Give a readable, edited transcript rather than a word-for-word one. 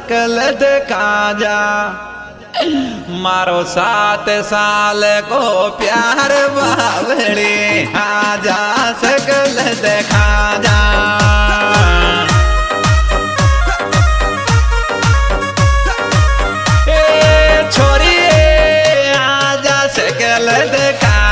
सकल दिखा जा। मारो 7 साल को प्यार बावड़ी आजा सकल दिखा जा। छोरी आजा सकल दिखा